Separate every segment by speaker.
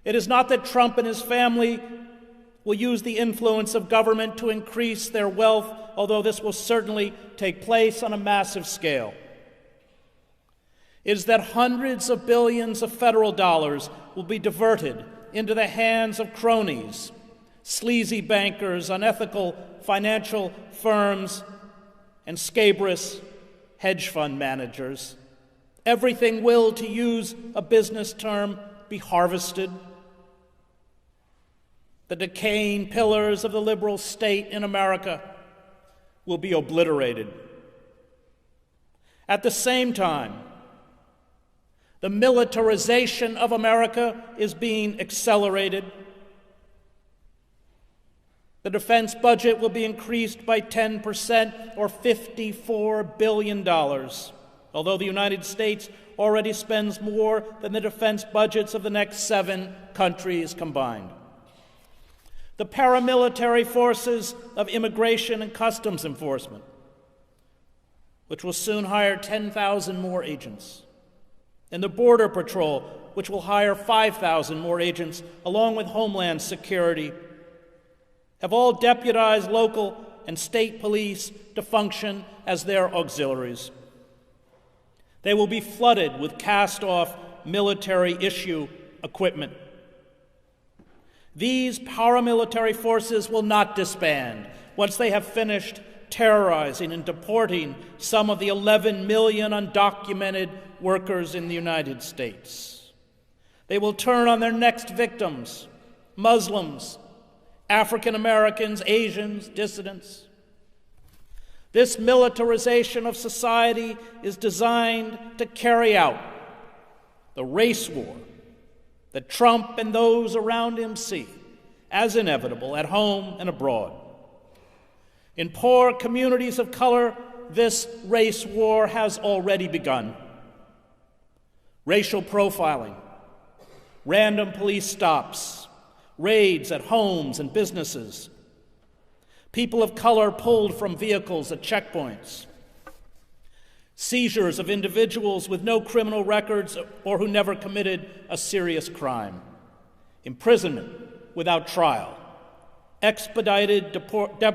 Speaker 1: It is not that Trump and his family will use the influence of government to increase their wealth, although this will certainly take place on a massive scale. It is that hundreds of billions of federal dollars will be diverted into the hands of cronies, sleazy bankers, unethical financial firms, and scabrous hedge fund managers. Everything will, to use a business term, be harvested. The decaying pillars of the liberal state in America will be obliterated. At the same time, the militarization of America is being accelerated. The defense budget will be increased by 10%, or $54 billion, although the United States already spends more than the defense budgets of the next 7 countries combined. The paramilitary forces of Immigration and Customs Enforcement, which will soon hire 10,000 more agents, and the Border Patrol, which will hire 5,000 more agents, along with Homeland Security, have all deputized local and state police to function as their auxiliaries. They will be flooded with cast-off military-issue equipment. These paramilitary forces will not disband once they have finished terrorizing and deporting some of the 11 million undocumented workers in the United States. They will turn on their next victims, Muslims, African Americans, Asians, dissidents. This militarization of society is designed to carry out the race war that Trump and those around him see as inevitable at home and abroad. In poor communities of color, this race war has already begun. Racial profiling, random police stops, raids at homes and businesses, people of color pulled from vehicles at checkpoints, seizures of individuals with no criminal records or who never committed a serious crime, imprisonment without trial, expedited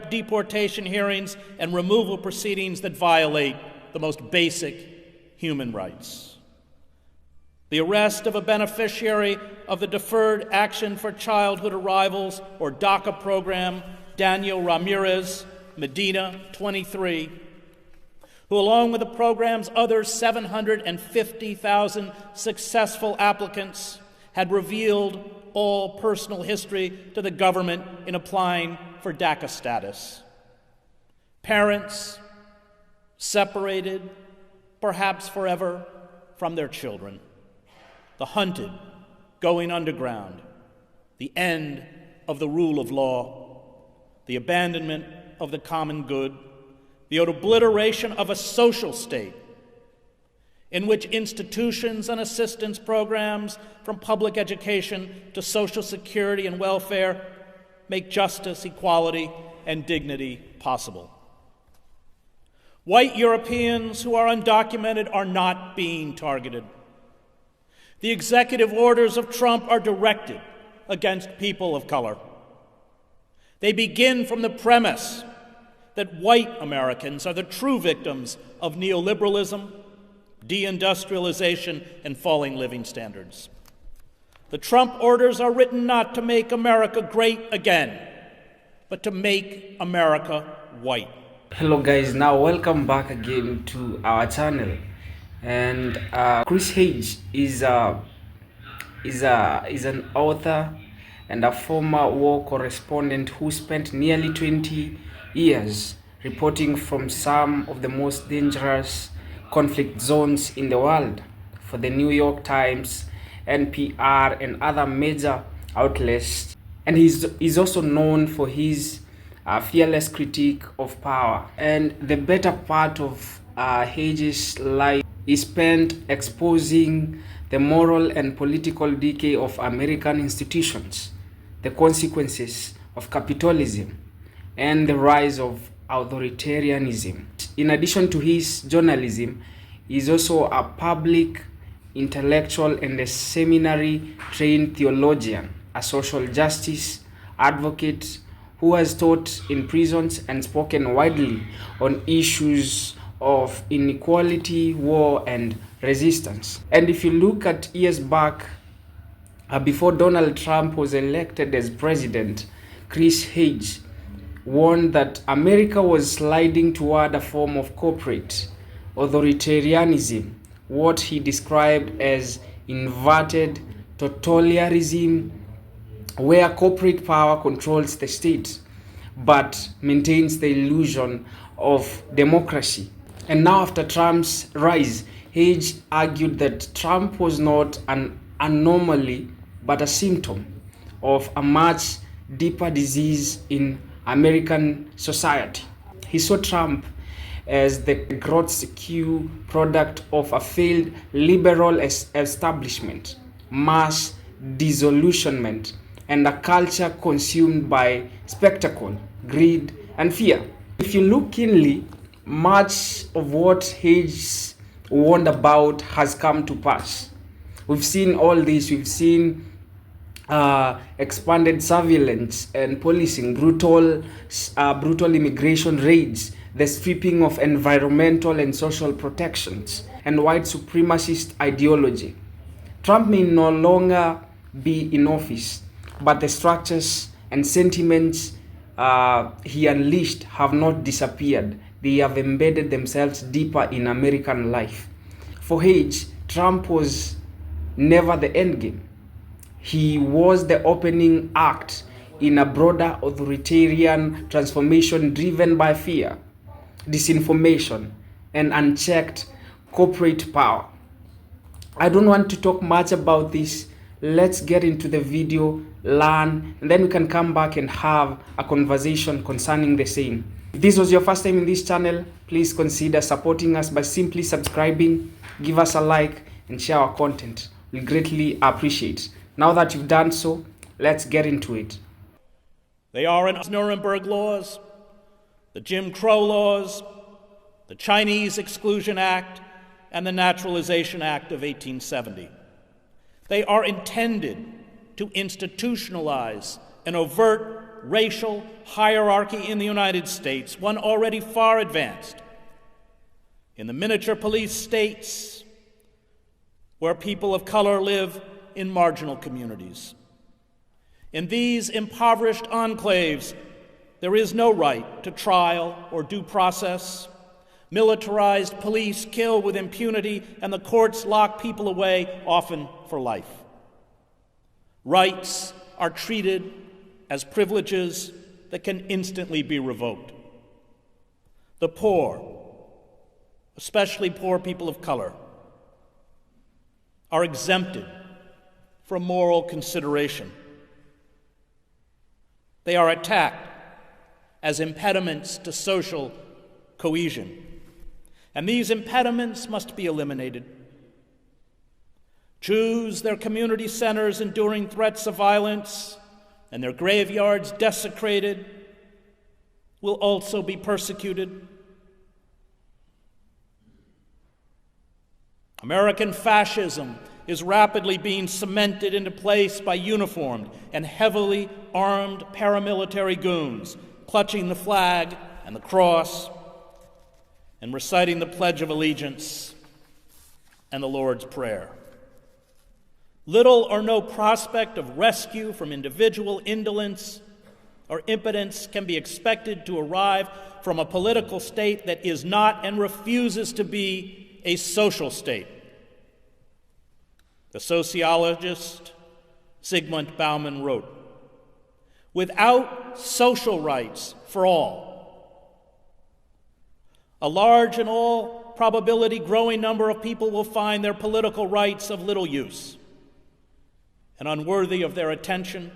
Speaker 1: deportation hearings, and removal proceedings that violate the most basic human rights. The arrest of a beneficiary of the Deferred Action for Childhood Arrivals, or DACA program, Daniel Ramirez Medina, 23, who, along with the program's other 750,000 successful applicants, had revealed all personal history to the government in applying for DACA status. Parents separated, perhaps forever, from their children. The hunted going underground. The end of the rule of law. The abandonment of the common good. The obliteration of a social state in which institutions and assistance programs, from public education to Social Security and welfare, make justice, equality, and dignity possible. White Europeans who are undocumented are not being targeted. The executive orders of Trump are directed against people of color. They begin from the premise that white Americans are the true victims of neoliberalism, deindustrialization, and falling living standards. The Trump orders are written not to make America great again, but to make America white.
Speaker 2: Hello guys, now welcome back again to our channel. And Chris Hedge is an author and a former war correspondent who spent nearly 20 years reporting from some of the most dangerous conflict zones in the world for the New York Times, NPR, and other major outlets. And he's also known for his fearless critique of power. And the better part of Hedge's life is spent exposing the moral and political decay of American institutions, the consequences of capitalism, and the rise of authoritarianism. In addition to his journalism, he is also a public intellectual and a seminary-trained theologian, a social justice advocate who has taught in prisons and spoken widely on issues of inequality, war, and resistance. And if you look at years back, before Donald Trump was elected as president, Chris Hedges warned that America was sliding toward a form of corporate authoritarianism, what he described as inverted totalitarianism, where corporate power controls the state but maintains the illusion of democracy. And now, after Trump's rise, Hedges argued that Trump was not an anomaly but a symptom of a much deeper disease in American society. He saw Trump as the grotesque product of a failed liberal establishment, mass disillusionment, and a culture consumed by spectacle, greed, and fear. If you look keenly, much of what Hedges warned about has come to pass. We've seen all this. We've seen expanded surveillance and policing, brutal immigration raids, the stripping of environmental and social protections, and white supremacist ideology. Trump may no longer be in office, but the structures and sentiments he unleashed have not disappeared. They have embedded themselves deeper in American life. For Hedges, Trump was never the endgame. He was the opening act in a broader authoritarian transformation driven by fear, disinformation, and unchecked corporate power. I don't want to talk much about this. Let's get into the video, learn, and then we can come back and have a conversation concerning the same. If this was your first time in this channel, please consider supporting us by simply subscribing, give us a like, and share our content. We greatly appreciate. Now that you've done so, let's get into it.
Speaker 1: They are in Nuremberg laws, the Jim Crow laws, the Chinese Exclusion Act, and the Naturalization Act of 1870. They are intended to institutionalize an overt racial hierarchy in the United States, one already far advanced in the miniature police states where people of color live in marginal communities. In these impoverished enclaves, there is no right to trial or due process. Militarized police kill with impunity, and the courts lock people away, often for life. Rights are treated as privileges that can instantly be revoked. The poor, especially poor people of color, are exempted from moral consideration. They are attacked as impediments to social cohesion. And these impediments must be eliminated. Jews, their community centers enduring threats of violence and their graveyards desecrated, will also be persecuted. American fascism is rapidly being cemented into place by uniformed and heavily armed paramilitary goons, clutching the flag and the cross and reciting the Pledge of Allegiance and the Lord's Prayer. Little or no prospect of rescue from individual indolence or impotence can be expected to arrive from a political state that is not and refuses to be a social state. The sociologist Zygmunt Bauman wrote, "Without social rights for all, a large and all probability growing number of people will find their political rights of little use and unworthy of their attention.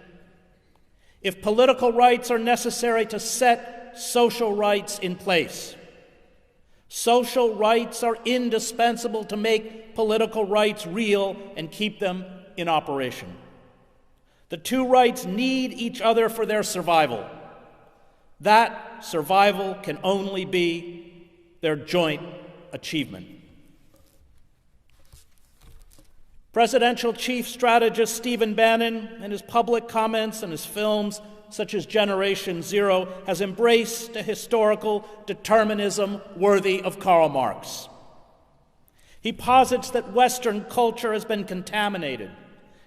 Speaker 1: If political rights are necessary to set social rights in place, social rights are indispensable to make political rights real and keep them in operation. The two rights need each other for their survival. That survival can only be their joint achievement." Presidential chief strategist Stephen Bannon, in his public comments and his films, such as Generation Zero, has embraced a historical determinism worthy of Karl Marx. He posits that Western culture has been contaminated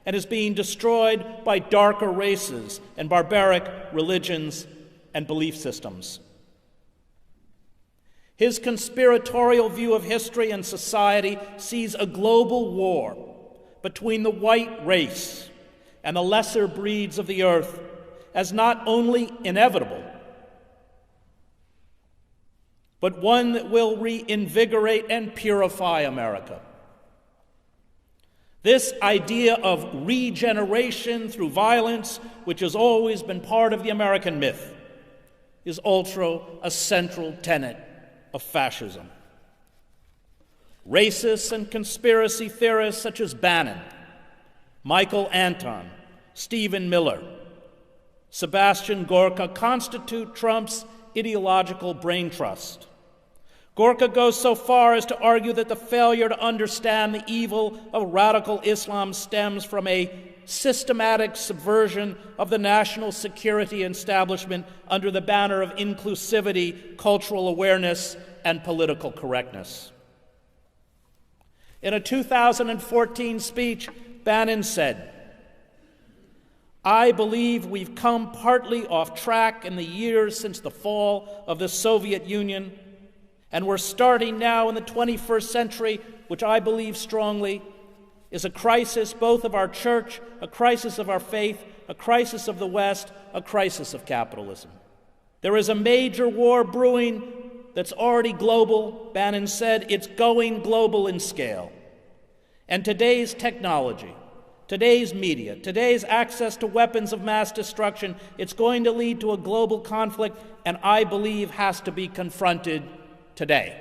Speaker 1: and is being destroyed by darker races and barbaric religions and belief systems. His conspiratorial view of history and society sees a global war between the white race and the lesser breeds of the earth as not only inevitable, but one that will reinvigorate and purify America. This idea of regeneration through violence, which has always been part of the American myth, is also a central tenet of fascism. Racists and conspiracy theorists such as Bannon, Michael Anton, Stephen Miller, Sebastian Gorka constitute Trump's ideological brain trust. Gorka goes so far as to argue that the failure to understand the evil of radical Islam stems from a systematic subversion of the national security establishment under the banner of inclusivity, cultural awareness, and political correctness. In a 2014 speech, Bannon said, "I believe we've come partly off track in the years since the fall of the Soviet Union, and we're starting now in the 21st century, which I believe strongly is a crisis both of our church, a crisis of our faith, a crisis of the West, a crisis of capitalism. There is a major war brewing that's already global," Bannon said. "It's going global in scale. And today's technology, today's media, today's access to weapons of mass destruction, it's going to lead to a global conflict, and I believe has to be confronted today.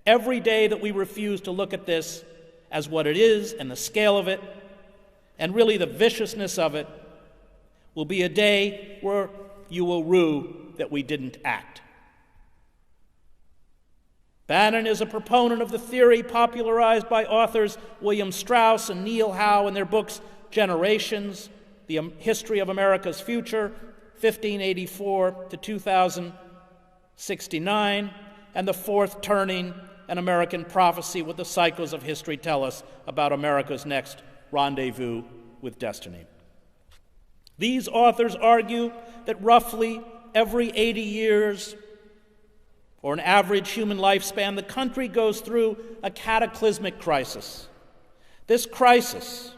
Speaker 1: Every day that we refuse to look at this as what it is and the scale of it, and really the viciousness of it, will be a day where you will rue that we didn't act." Bannon is a proponent of the theory popularized by authors William Strauss and Neil Howe in their books Generations, The History of America's Future, 1584 to 2069, and The Fourth Turning, an American prophecy, what the psychos of history tell us about America's next rendezvous with destiny. These authors argue that roughly every 80 years, or an average human lifespan, the country goes through a cataclysmic crisis. This crisis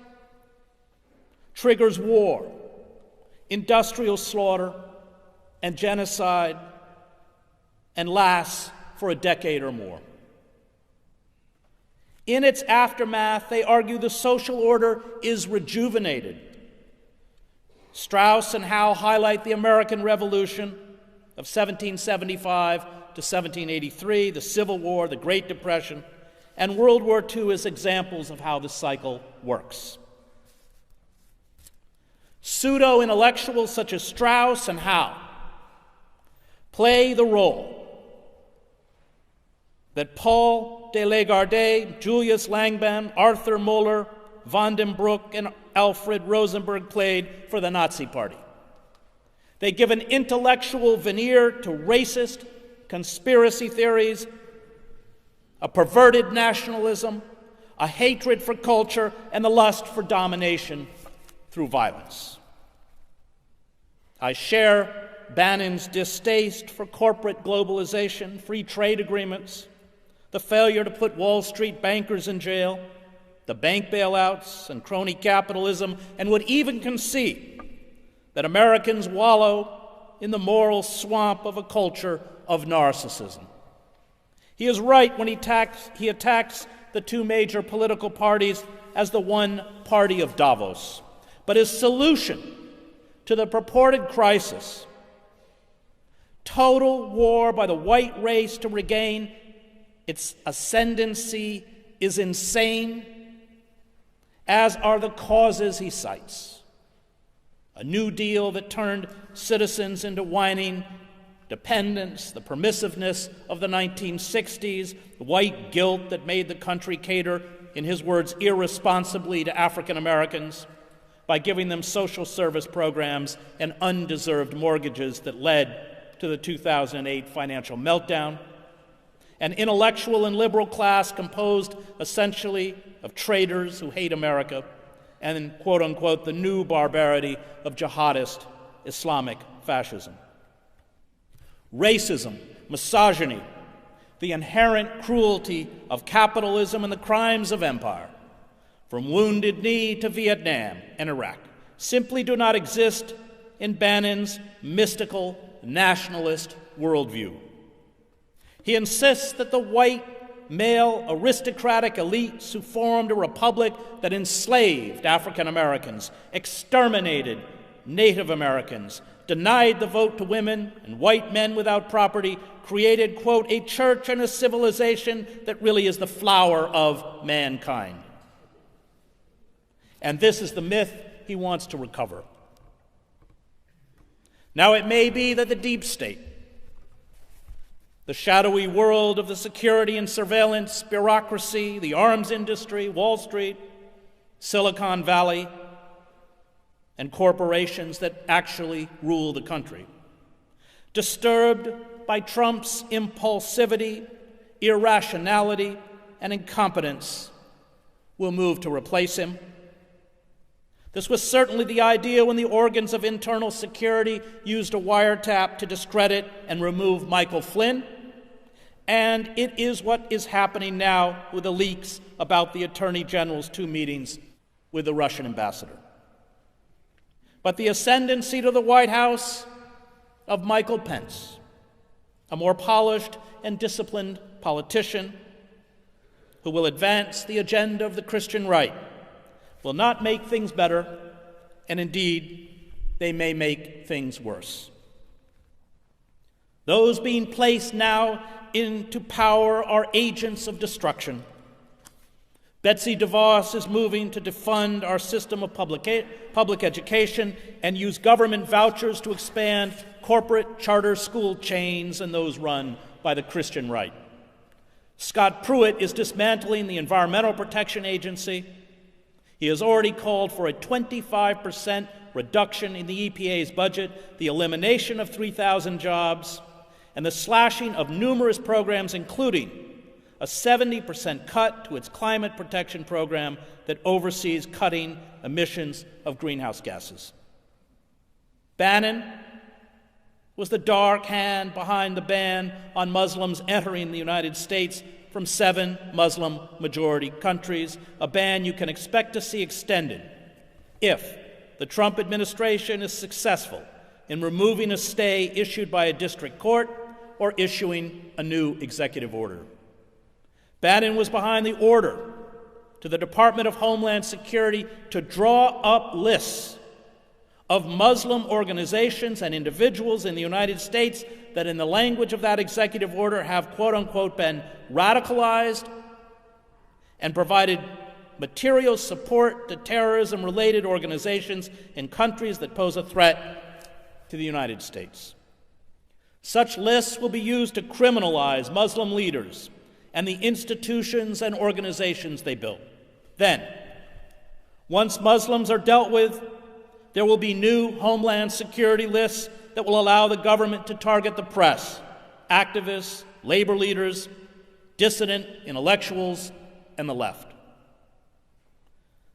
Speaker 1: triggers war, industrial slaughter, and genocide, and lasts for a decade or more. In its aftermath, they argue the social order is rejuvenated. Strauss and Howe highlight the American Revolution of 1775 to 1783, the Civil War, the Great Depression, and World War II as examples of how the cycle works. Pseudo-intellectuals such as Strauss and Howe play the role that Paul de Lagarde, Julius Langbaum, Arthur Moeller, von den Broek, and Alfred Rosenberg played for the Nazi Party. They give an intellectual veneer to racist conspiracy theories, a perverted nationalism, a hatred for culture, and the lust for domination through violence. I share Bannon's distaste for corporate globalization, free trade agreements, the failure to put Wall Street bankers in jail, the bank bailouts and crony capitalism, and would even concede that Americans wallow in the moral swamp of a culture of narcissism. He is right when he attacks the two major political parties as the one party of Davos. But his solution to the purported crisis, total war by the white race to regain its ascendancy, is insane, as are the causes he cites. A New Deal that turned citizens into whining dependents, the permissiveness of the 1960s, the white guilt that made the country cater in his words, irresponsibly to African Americans by giving them social service programs and undeserved mortgages that led to the 2008 financial meltdown. An intellectual and liberal class composed essentially of traitors who hate America and, quote unquote, the new barbarity of jihadist Islamic fascism. Racism, misogyny, the inherent cruelty of capitalism and the crimes of empire, from Wounded Knee to Vietnam and Iraq, simply do not exist in Bannon's mystical nationalist worldview. He insists that the white, male, aristocratic elites who formed a republic that enslaved African Americans, exterminated Native Americans, denied the vote to women and white men without property, created, quote, a church and a civilization that really is the flower of mankind. And this is the myth he wants to recover. Now, it may be that the deep state, the shadowy world of the security and surveillance bureaucracy, the arms industry, Wall Street, Silicon Valley, and corporations that actually rule the country, disturbed by Trump's impulsivity, irrationality, and incompetence, will move to replace him. This was certainly the idea when the organs of internal security used a wiretap to discredit and remove Michael Flynn, and it is what is happening now with the leaks about the Attorney General's 2 meetings with the Russian ambassador. But the ascendancy to the White House of Michael Pence, a more polished and disciplined politician who will advance the agenda of the Christian right, will not make things better, and indeed, they may make things worse. Those being placed now into power are agents of destruction. Betsy DeVos is moving to defund our system of public education and use government vouchers to expand corporate charter school chains and those run by the Christian right. Scott Pruitt is dismantling the Environmental Protection Agency. He has already called for a 25% reduction in the EPA's budget, the elimination of 3,000 jobs, and the slashing of numerous programs, including a 70% cut to its climate protection program that oversees cutting emissions of greenhouse gases. Bannon was the dark hand behind the ban on Muslims entering the United States from 7 Muslim-majority countries, a ban you can expect to see extended if the Trump administration is successful in removing a stay issued by a district court or issuing a new executive order. Bannon was behind the order to the Department of Homeland Security to draw up lists of Muslim organizations and individuals in the United States that, in the language of that executive order, have, quote-unquote, been radicalized and provided material support to terrorism-related organizations in countries that pose a threat to the United States. Such lists will be used to criminalize Muslim leaders and the institutions and organizations they built. Then, once Muslims are dealt with, there will be new Homeland Security lists that will allow the government to target the press, activists, labor leaders, dissident intellectuals, and the left.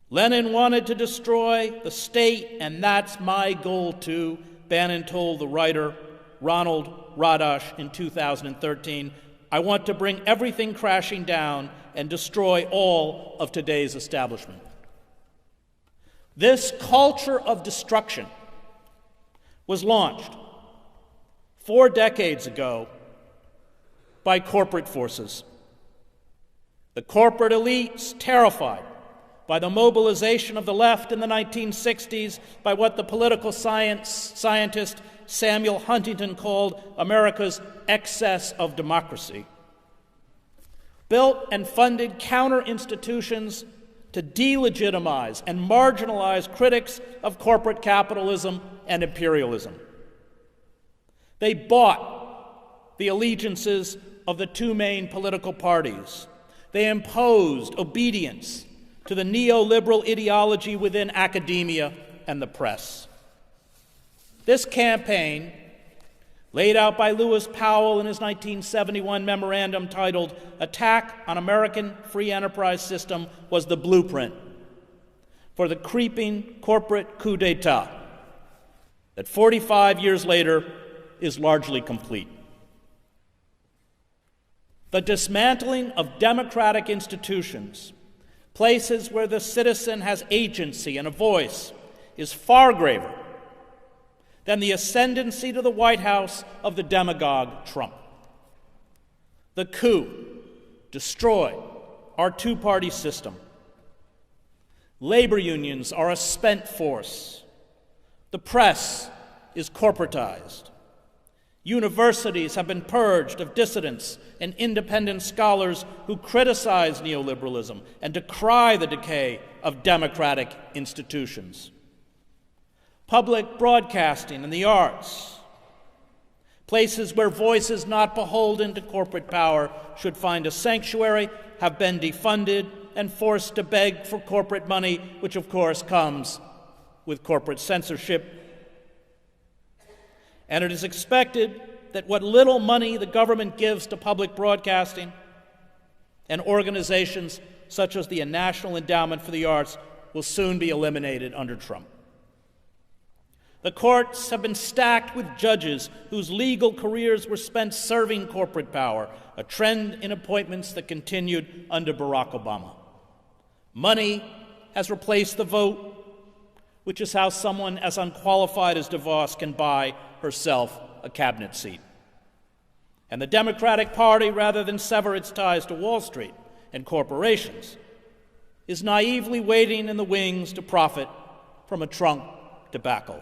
Speaker 1: Lenin wanted to destroy the state, and that's my goal too, Bannon told the writer Ronald Radash in 2013. I want to bring everything crashing down and destroy all of today's establishment. This culture of destruction was launched 4 decades ago by corporate forces. The corporate elites, terrified by the mobilization of the left in the 1960s, by what the political scientist Samuel Huntington called America's excess of democracy, built and funded counter-institutions to delegitimize and marginalize critics of corporate capitalism and imperialism. They bought the allegiances of the 2 main political parties, They imposed obedience to the neoliberal ideology within academia and the press. This campaign, laid out by Lewis Powell in his 1971 memorandum titled Attack on American Free Enterprise System, was the blueprint for the creeping corporate coup d'etat that 45 years later is largely complete. The dismantling of democratic institutions, places where the citizen has agency and a voice, is far graver than the ascendancy to the White House of the demagogue Trump. The coup destroyed our two-party system. Labor unions are a spent force. The press is corporatized. Universities have been purged of dissidents and independent scholars who criticize neoliberalism and decry the decay of democratic institutions. Public broadcasting and the arts, places where voices not beholden to corporate power should find a sanctuary, have been defunded and forced to beg for corporate money, which of course comes with corporate censorship. And it is expected that what little money the government gives to public broadcasting and organizations such as the National Endowment for the Arts will soon be eliminated under Trump. The courts have been stacked with judges whose legal careers were spent serving corporate power, a trend in appointments that continued under Barack Obama. Money has replaced the vote, which is how someone as unqualified as DeVos can buy herself a cabinet seat. And the Democratic Party, rather than sever its ties to Wall Street and corporations, is naively waiting in the wings to profit from a Trump debacle.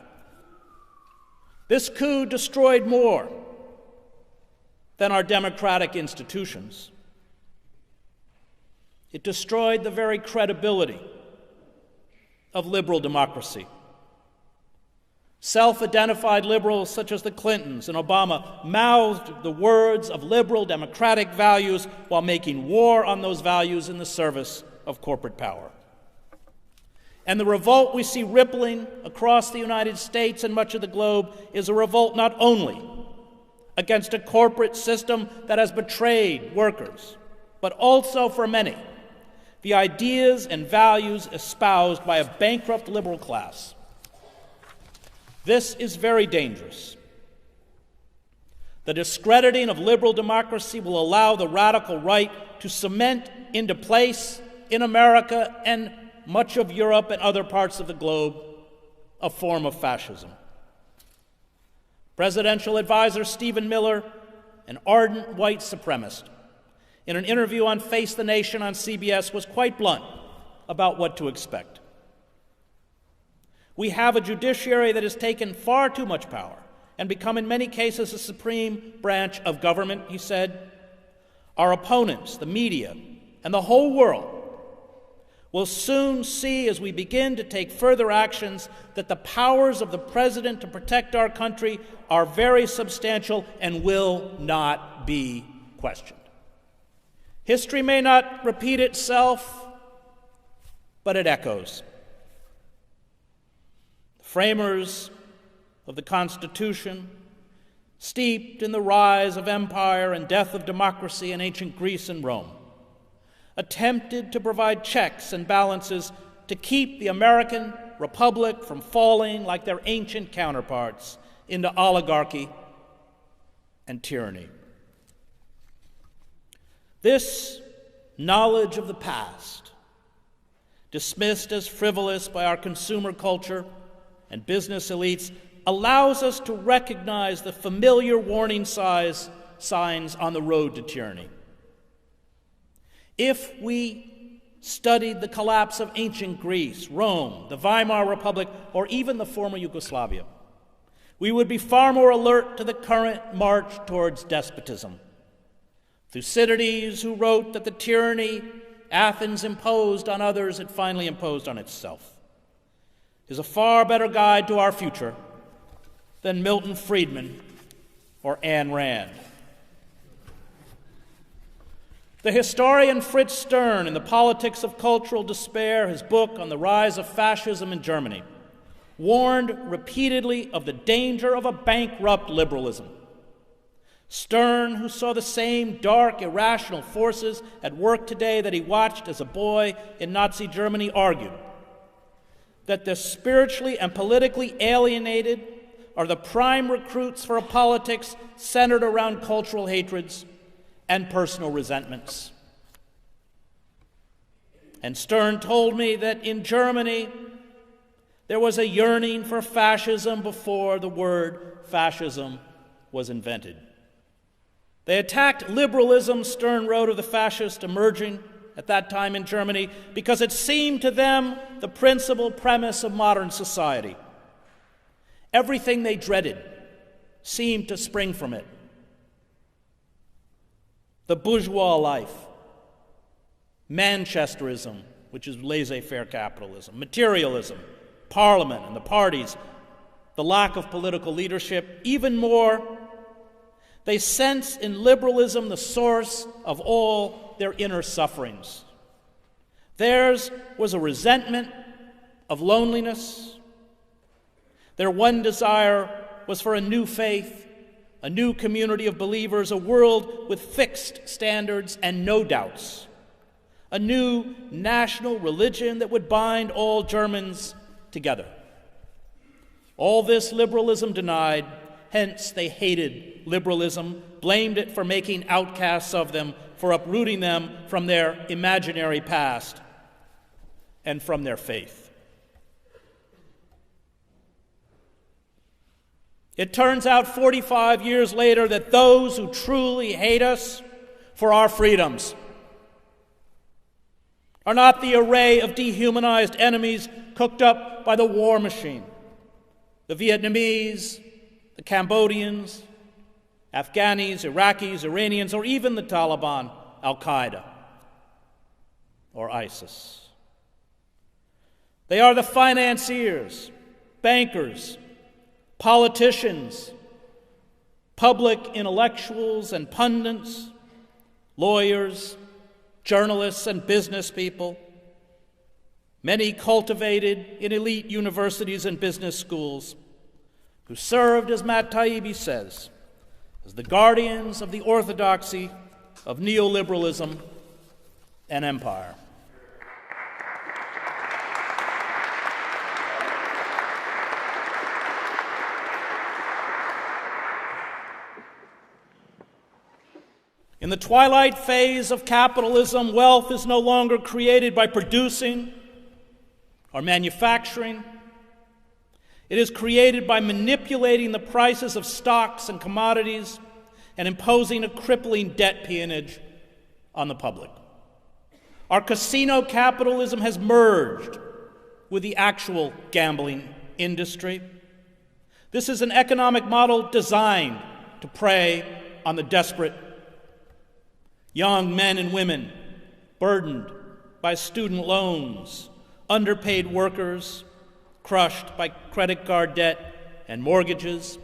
Speaker 1: This coup destroyed more than our democratic institutions. It destroyed the very credibility of liberal democracy. Self-identified liberals such as the Clintons and Obama mouthed the words of liberal democratic values while making war on those values in the service of corporate power. And the revolt we see rippling across the United States and much of the globe is a revolt not only against a corporate system that has betrayed workers, but also, for many, the ideas and values espoused by a bankrupt liberal class. This is very dangerous. The discrediting of liberal democracy will allow the radical right to cement into place in America and much of Europe and other parts of the globe a form of fascism. Presidential advisor Stephen Miller, an ardent white supremacist, in an interview on Face the Nation on CBS, was quite blunt about what to expect. We have a judiciary that has taken far too much power and become in many cases a supreme branch of government, he said. Our opponents, the media, and the whole world will soon see, as we begin to take further actions, that the powers of the president to protect our country are very substantial and will not be questioned. History may not repeat itself, but it echoes. The framers of the Constitution, steeped in the rise of empire and death of democracy in ancient Greece and Rome, attempted to provide checks and balances to keep the American republic from falling like their ancient counterparts into oligarchy and tyranny. This knowledge of the past, dismissed as frivolous by our consumer culture and business elites, allows us to recognize the familiar warning signs on the road to tyranny. If we studied the collapse of ancient Greece, Rome, the Weimar Republic, or even the former Yugoslavia, we would be far more alert to the current march towards despotism. Thucydides, who wrote that the tyranny Athens imposed on others, it finally imposed on itself, is a far better guide to our future than Milton Friedman or Ayn Rand. The historian Fritz Stern, in The Politics of Cultural Despair, his book on the rise of fascism in Germany, warned repeatedly of the danger of a bankrupt liberalism. Stern, who saw the same dark, irrational forces at work today that he watched as a boy in Nazi Germany, argued that the spiritually and politically alienated are the prime recruits for a politics centered around cultural hatreds and personal resentments. And Stern told me that in Germany, there was a yearning for fascism before the word fascism was invented. They attacked liberalism, Stern wrote of the fascists emerging at that time in Germany, because it seemed to them the principal premise of modern society. Everything they dreaded seemed to spring from it. The bourgeois life, Manchesterism, which is laissez-faire capitalism, materialism, Parliament and the parties, the lack of political leadership, even more, they sense in liberalism the source of all their inner sufferings. Theirs was a resentment of loneliness. Their one desire was for a new faith, a new community of believers, a world with fixed standards and no doubts, a new national religion that would bind all Germans together. All this liberalism denied, hence they hated liberalism, blamed it for making outcasts of them, for uprooting them from their imaginary past and from their faith. It turns out 45 years later that those who truly hate us for our freedoms are not the array of dehumanized enemies cooked up by the war machine, the Vietnamese, the Cambodians, Afghanis, Iraqis, Iranians, or even the Taliban, Al-Qaeda, or ISIS. They are the financiers, bankers, politicians, public intellectuals and pundits, lawyers, journalists and business people, many cultivated in elite universities and business schools, who served, as Matt Taibbi says, as the guardians of the orthodoxy of neoliberalism and empire. In the twilight phase of capitalism, wealth is no longer created by producing or manufacturing. It is created by manipulating the prices of stocks and commodities and imposing a crippling debt peonage on the public. Our casino capitalism has merged with the actual gambling industry. This is an economic model designed to prey on the desperate. Young men and women burdened by student loans, underpaid workers crushed by credit card debt and mortgages,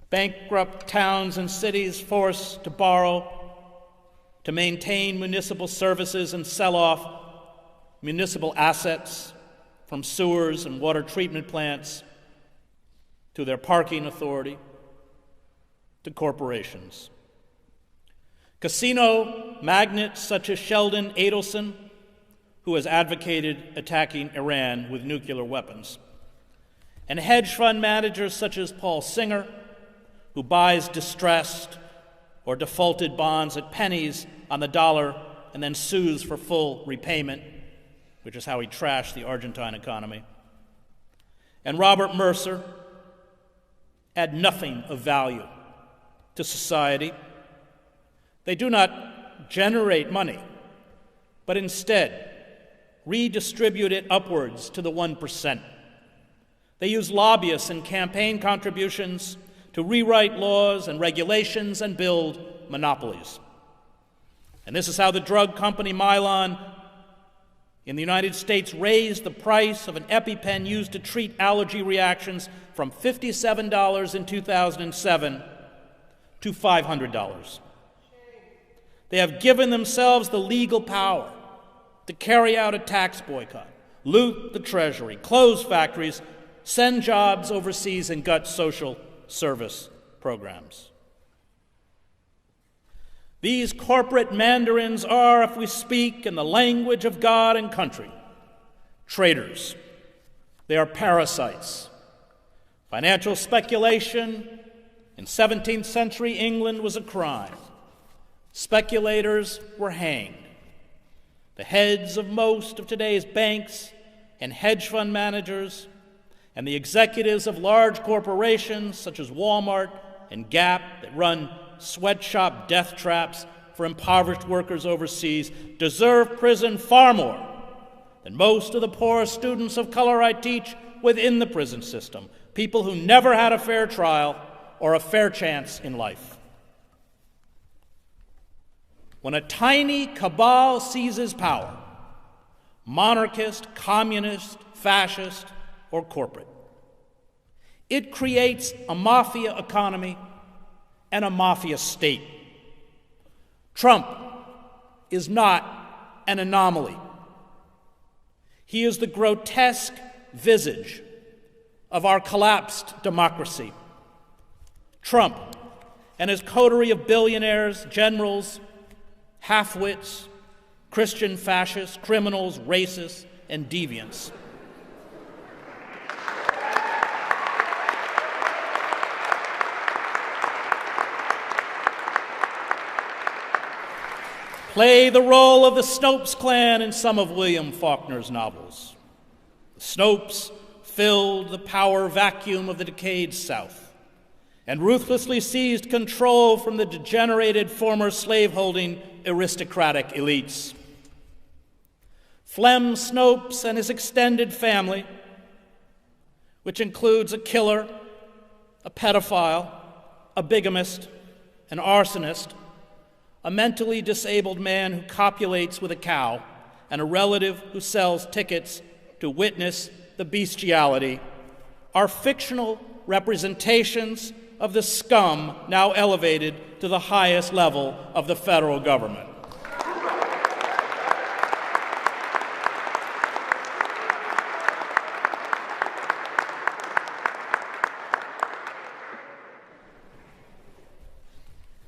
Speaker 1: bankrupt towns and cities forced to borrow to maintain municipal services and sell off municipal assets, from sewers and water treatment plants to their parking authority to corporations. Casino magnates such as Sheldon Adelson, who has advocated attacking Iran with nuclear weapons, and hedge fund managers such as Paul Singer, who buys distressed or defaulted bonds at pennies on the dollar and then sues for full repayment, which is how he trashed the Argentine economy, and Robert Mercer, add nothing of value to society. They do not generate money, but instead redistribute it upwards to the 1%. They use lobbyists and campaign contributions to rewrite laws and regulations and build monopolies. And this is how the drug company Mylan in the United States raised the price of an EpiPen used to treat allergy reactions from $57 in 2007 to $500. They have given themselves the legal power to carry out a tax boycott, loot the treasury, close factories, send jobs overseas, and gut social service programs. These corporate mandarins are, if we speak in the language of God and country, traitors. They are parasites. Financial speculation in 17th century England was a crime. Speculators were hanged. The heads of most of today's banks and hedge fund managers and the executives of large corporations such as Walmart and Gap that run sweatshop death traps for impoverished workers overseas deserve prison far more than most of the poor students of color I teach within the prison system, people who never had a fair trial or a fair chance in life. When a tiny cabal seizes power, monarchist, communist, fascist, or corporate, it creates a mafia economy and a mafia state. Trump is not an anomaly. He is the grotesque visage of our collapsed democracy. Trump and his coterie of billionaires, generals, half-wits, Christian fascists, criminals, racists, and deviants play the role of the Snopes clan in some of William Faulkner's novels. The Snopes filled the power vacuum of the decayed South and ruthlessly seized control from the degenerated former slaveholding aristocratic elites. Flem Snopes and his extended family, which includes a killer, a pedophile, a bigamist, an arsonist, a mentally disabled man who copulates with a cow, and a relative who sells tickets to witness the bestiality, are fictional representations of the scum now elevated to the highest level of the federal government.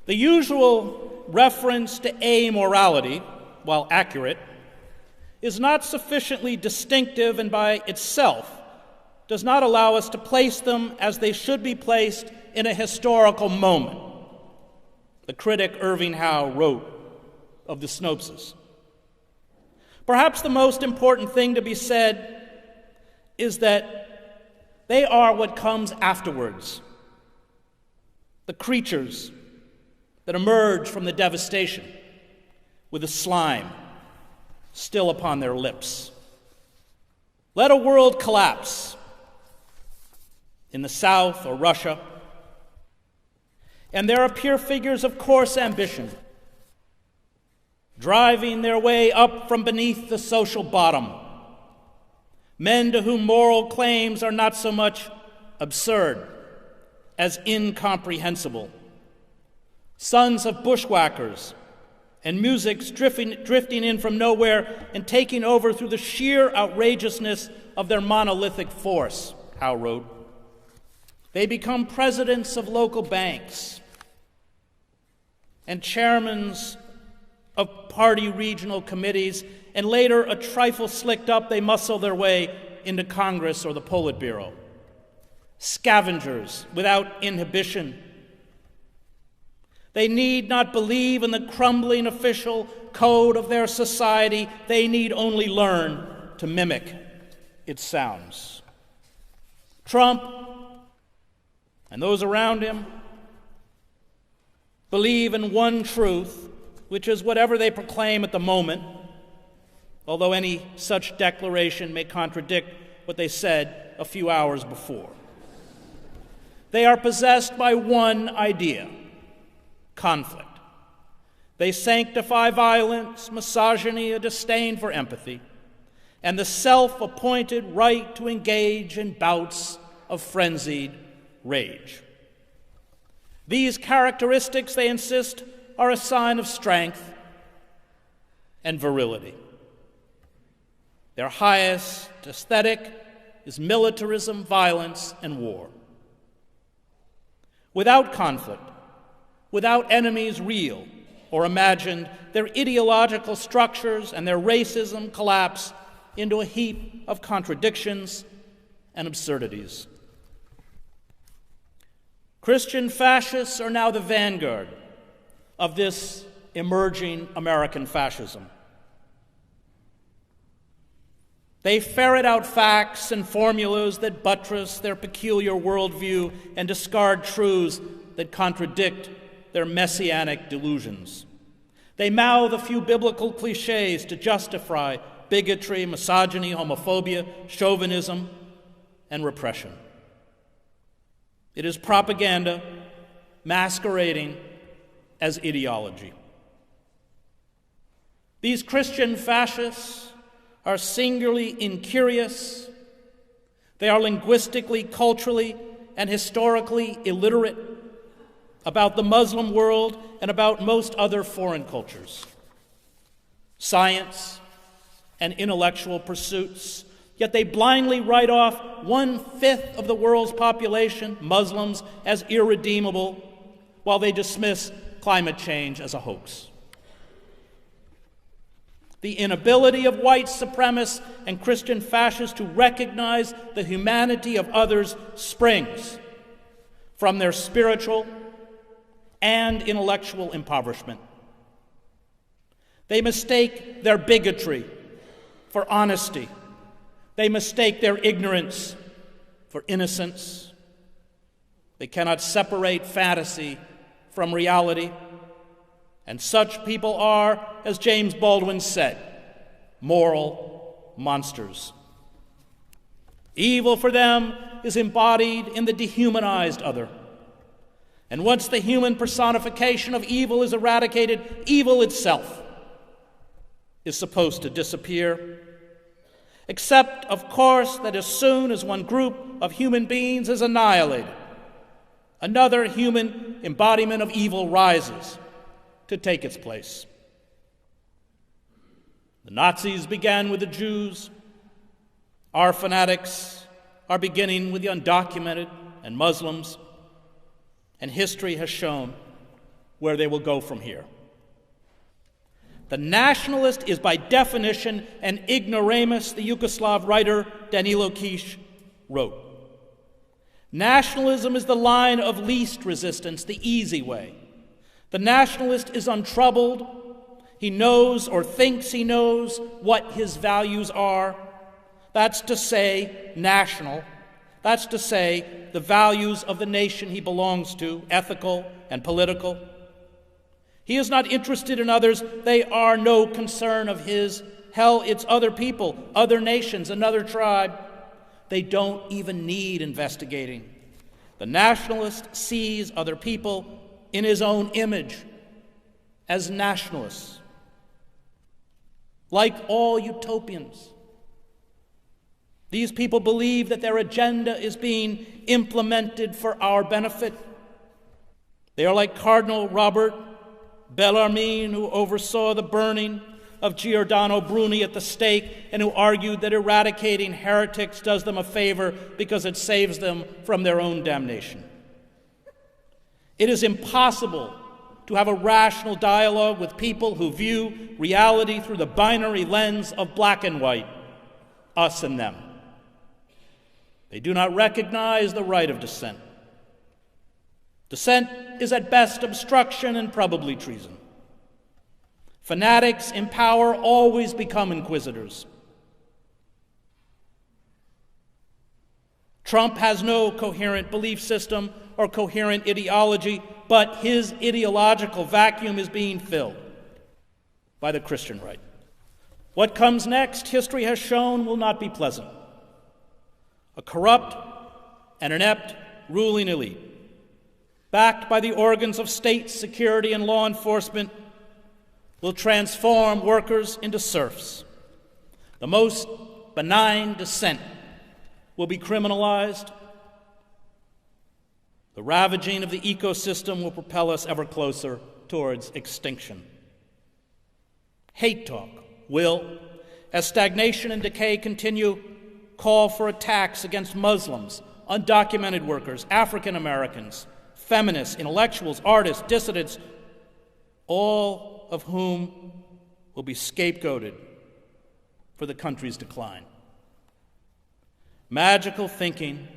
Speaker 1: The usual reference to amorality, while accurate, is not sufficiently distinctive and by itself does not allow us to place them as they should be placed in a historical moment. The critic Irving Howe wrote of the Snopeses. Perhaps the most important thing to be said is that they are what comes afterwards, the creatures that emerge from the devastation with the slime still upon their lips. Let a world collapse in the South or Russia, and there appear figures of coarse ambition, driving their way up from beneath the social bottom, men to whom moral claims are not so much absurd as incomprehensible, sons of bushwhackers and musics drifting in from nowhere and taking over through the sheer outrageousness of their monolithic force, Howe wrote. They become presidents of local banks and chairmen of party regional committees, and later, a trifle slicked up, they muscle their way into Congress or the Politburo. Scavengers without inhibition. They need not believe in the crumbling official code of their society. They need only learn to mimic its sounds. Trump and those around him believe in one truth, which is whatever they proclaim at the moment, although any such declaration may contradict what they said a few hours before. They are possessed by one idea: conflict. They sanctify violence, misogyny, a disdain for empathy, and the self-appointed right to engage in bouts of frenzied rage. These characteristics, they insist, are a sign of strength and virility. Their highest aesthetic is militarism, violence, and war. Without conflict, without enemies real or imagined, their ideological structures and their racism collapse into a heap of contradictions and absurdities. Christian fascists are now the vanguard of this emerging American fascism. They ferret out facts and formulas that buttress their peculiar worldview and discard truths that contradict their messianic delusions. They mouth a few biblical cliches to justify bigotry, misogyny, homophobia, chauvinism, and repression. It is propaganda masquerading as ideology. These Christian fascists are singularly incurious. They are linguistically, culturally, and historically illiterate about the Muslim world and about most other foreign cultures, science, and intellectual pursuits. Yet they blindly write off 1/5 of the world's population, Muslims, as irredeemable, while they dismiss climate change as a hoax. The inability of white supremacists and Christian fascists to recognize the humanity of others springs from their spiritual and intellectual impoverishment. They mistake their bigotry for honesty. They mistake their ignorance for innocence. They cannot separate fantasy from reality. And such people are, as James Baldwin said, moral monsters. Evil for them is embodied in the dehumanized other. And once the human personification of evil is eradicated, evil itself is supposed to disappear. Except, of course, that as soon as one group of human beings is annihilated, another human embodiment of evil rises to take its place. The Nazis began with the Jews. Our fanatics are beginning with the undocumented and Muslims, and history has shown where they will go from here. The nationalist is by definition an ignoramus, the Yugoslav writer Danilo Kish wrote. Nationalism is the line of least resistance, the easy way. The nationalist is untroubled. He knows or thinks he knows what his values are. That's to say, national. That's to say, the values of the nation he belongs to, ethical and political. He is not interested in others. They are no concern of his. Hell, it's other people, other nations, another tribe. They don't even need investigating. The nationalist sees other people in his own image as nationalists. Like all utopians, these people believe that their agenda is being implemented for our benefit. They are like Cardinal Robert Bellarmine, who oversaw the burning of Giordano Bruni at the stake and who argued that eradicating heretics does them a favor because it saves them from their own damnation. It is impossible to have a rational dialogue with people who view reality through the binary lens of black and white, us and them. They do not recognize the right of dissent. Dissent is at best obstruction and probably treason. Fanatics in power always become inquisitors. Trump has no coherent belief system or coherent ideology, but his ideological vacuum is being filled by the Christian right. What comes next, history has shown, will not be pleasant. A corrupt and inept ruling elite, backed by the organs of state security and law enforcement, will transform workers into serfs. The most benign dissent will be criminalized. The ravaging of the ecosystem will propel us ever closer towards extinction. Hate talk will, as stagnation and decay continue, call for attacks against Muslims, undocumented workers, African Americans, feminists, intellectuals, artists, dissidents, all of whom will be scapegoated for the country's decline. Magical thinking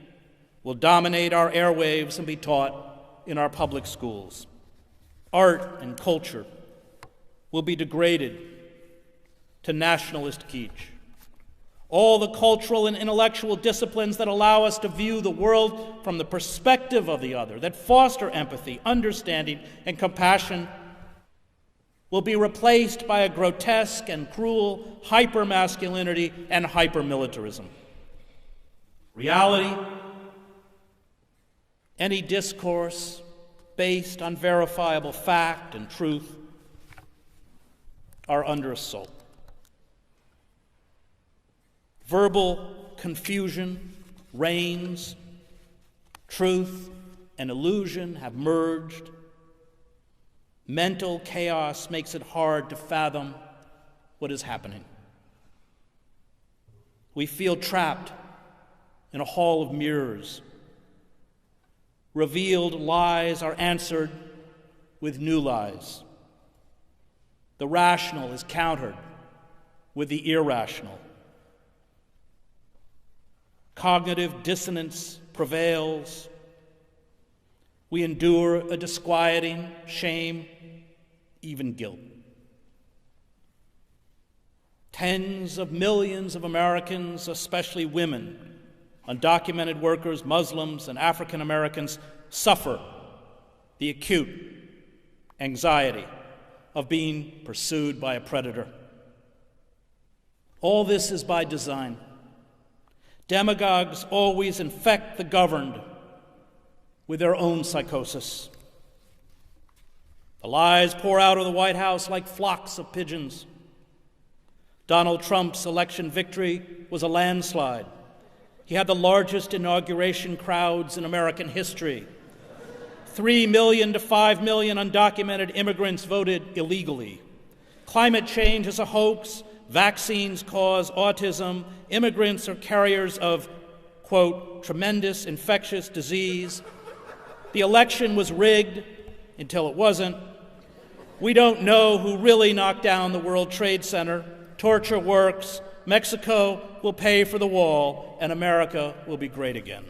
Speaker 1: will dominate our airwaves and be taught in our public schools. Art and culture will be degraded to nationalist kitsch. All the cultural and intellectual disciplines that allow us to view the world from the perspective of the other, that foster empathy, understanding, and compassion, will be replaced by a grotesque and cruel hyper-masculinity and hyper-militarism. Reality, any discourse based on verifiable fact and truth, are under assault. Verbal confusion reigns, truth and illusion have merged. Mental chaos makes it hard to fathom what is happening. We feel trapped in a hall of mirrors. Revealed lies are answered with new lies. The rational is countered with the irrational. Cognitive dissonance prevails. We endure a disquieting shame, even guilt. Tens of millions of Americans, especially women, undocumented workers, Muslims, and African Americans, suffer the acute anxiety of being pursued by a predator. All this is by design. Demagogues always infect the governed with their own psychosis. The lies pour out of the White House like flocks of pigeons. Donald Trump's election victory was a landslide. He had the largest inauguration crowds in American history. 3 million to 5 million undocumented immigrants voted illegally. Climate change is a hoax. Vaccines cause autism. Immigrants are carriers of, quote, tremendous infectious disease. The election was rigged until it wasn't. We don't know who really knocked down the World Trade Center. Torture works. Mexico will pay for the wall, and America will be great again.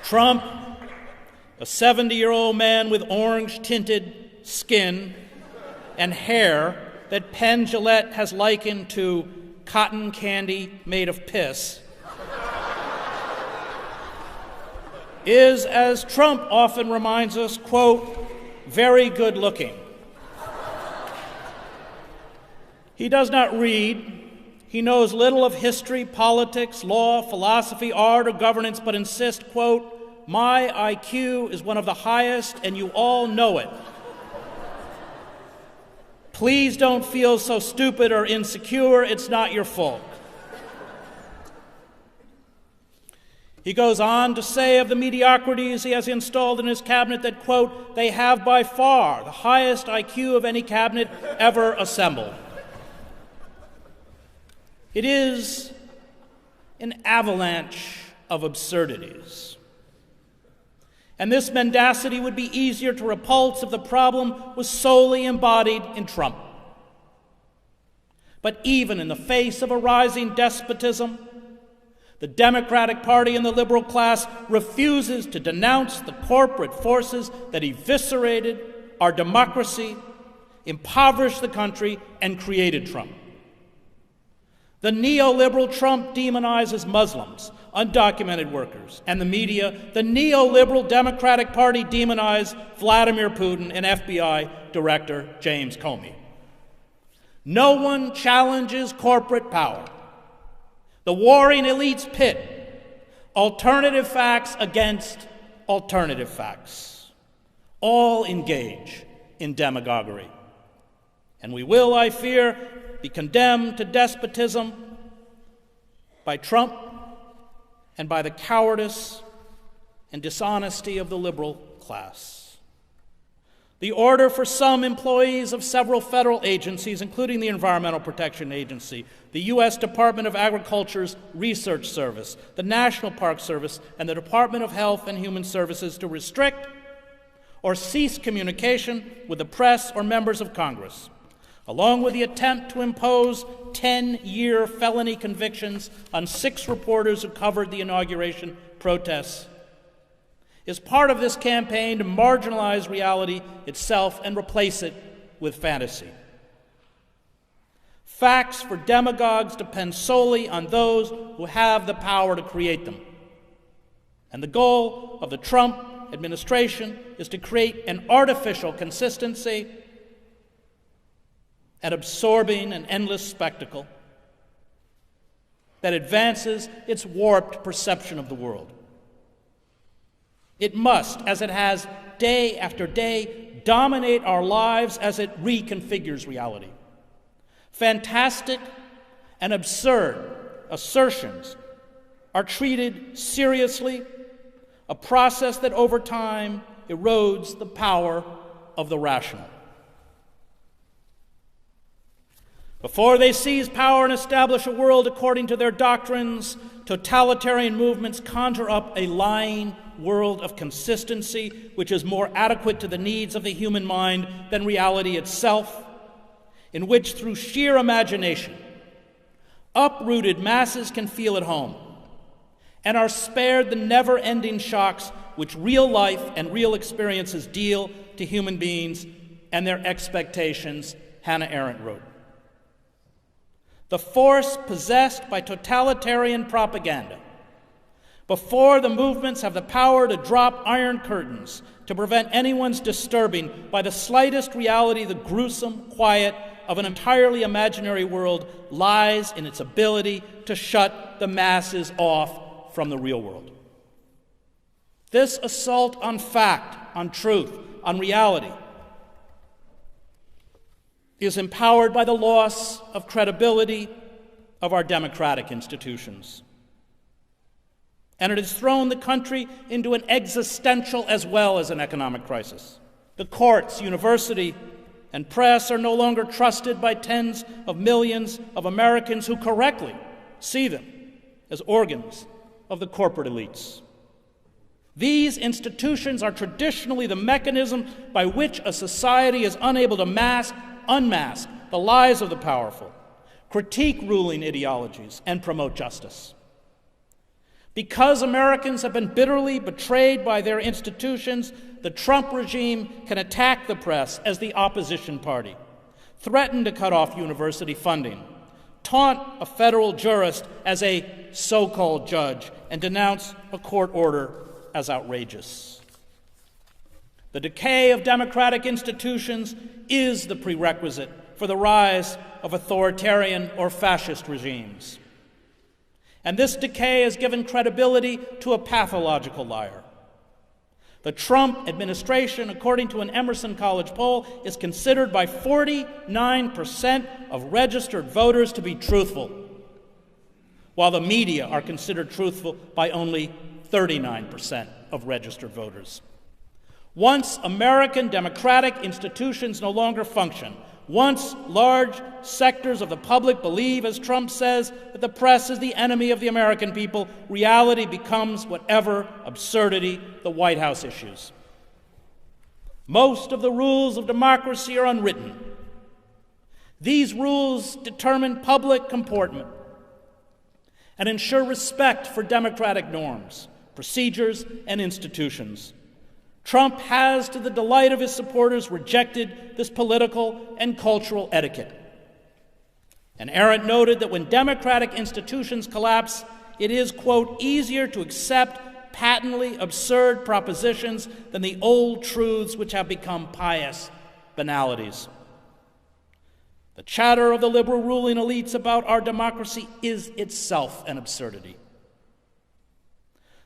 Speaker 1: Trump, a 70-year-old man with orange-tinted skin and hair that Penn Jillette has likened to cotton candy made of piss, is, as Trump often reminds us, quote, very good looking. He does not read. He knows little of history, politics, law, philosophy, art, or governance, but insists, quote, my IQ is one of the highest, and you all know it. Please don't feel so stupid or insecure. It's not your fault. He goes on to say of the mediocrities he has installed in his cabinet that, quote, they have by far the highest IQ of any cabinet ever assembled. It is an avalanche of absurdities. And this mendacity would be easier to repulse if the problem was solely embodied in Trump. But even in the face of a rising despotism, the Democratic Party and the liberal class refuses to denounce the corporate forces that eviscerated our democracy, impoverished the country, and created Trump. The neoliberal Trump demonizes Muslims, undocumented workers, and the media. The neoliberal Democratic Party demonized Vladimir Putin and FBI Director James Comey. No one challenges corporate power. The warring elites pit alternative facts against alternative facts. All engage in demagoguery. And we will, I fear, be condemned to despotism by Trump and by the cowardice and dishonesty of the liberal class. The order for some employees of several federal agencies, including the Environmental Protection Agency, the U.S. Department of Agriculture's Research Service, the National Park Service, and the Department of Health and Human Services to restrict or cease communication with the press or members of Congress, along with the attempt to impose 10-year felony convictions on 6 reporters who covered the inauguration protests, is part of this campaign to marginalize reality itself and replace it with fantasy. Facts for demagogues depend solely on those who have the power to create them. And the goal of the Trump administration is to create an artificial consistency, an absorbing and endless spectacle that advances its warped perception of the world. It must, as it has day after day, dominate our lives as it reconfigures reality. Fantastic and absurd assertions are treated seriously, a process that over time erodes the power of the rational. Before they seize power and establish a world according to their doctrines, totalitarian movements conjure up a lying world of consistency which is more adequate to the needs of the human mind than reality itself, in which through sheer imagination, uprooted masses can feel at home and are spared the never-ending shocks which real life and real experiences deal to human beings and their expectations, Hannah Arendt wrote. The force possessed by totalitarian propaganda, before the movements have the power to drop iron curtains to prevent anyone's disturbing by the slightest reality the gruesome quiet of an entirely imaginary world, lies in its ability to shut the masses off from the real world. This assault on fact, on truth, on reality, is empowered by the loss of credibility of our democratic institutions. And it has thrown the country into an existential as well as an economic crisis. The courts, university, and press are no longer trusted by tens of millions of Americans who correctly see them as organs of the corporate elites. These institutions are traditionally the mechanism by which a society is unable to unmask the lies of the powerful, critique ruling ideologies, and promote justice. Because Americans have been bitterly betrayed by their institutions, the Trump regime can attack the press as the opposition party, threaten to cut off university funding, taunt a federal jurist as a so-called judge, and denounce a court order as outrageous. The decay of democratic institutions is the prerequisite for the rise of authoritarian or fascist regimes. And this decay has given credibility to a pathological liar. The Trump administration, according to an Emerson College poll, is considered by 49% of registered voters to be truthful, while the media are considered truthful by only 39% of registered voters. Once American democratic institutions no longer function, once large sectors of the public believe, as Trump says, that the press is the enemy of the American people, reality becomes whatever absurdity the White House issues. Most of the rules of democracy are unwritten. These rules determine public comportment and ensure respect for democratic norms, procedures, and institutions. Trump has, to the delight of his supporters, rejected this political and cultural etiquette. And Arendt noted that when democratic institutions collapse, it is, quote, easier to accept patently absurd propositions than the old truths which have become pious banalities. The chatter of the liberal ruling elites about our democracy is itself an absurdity.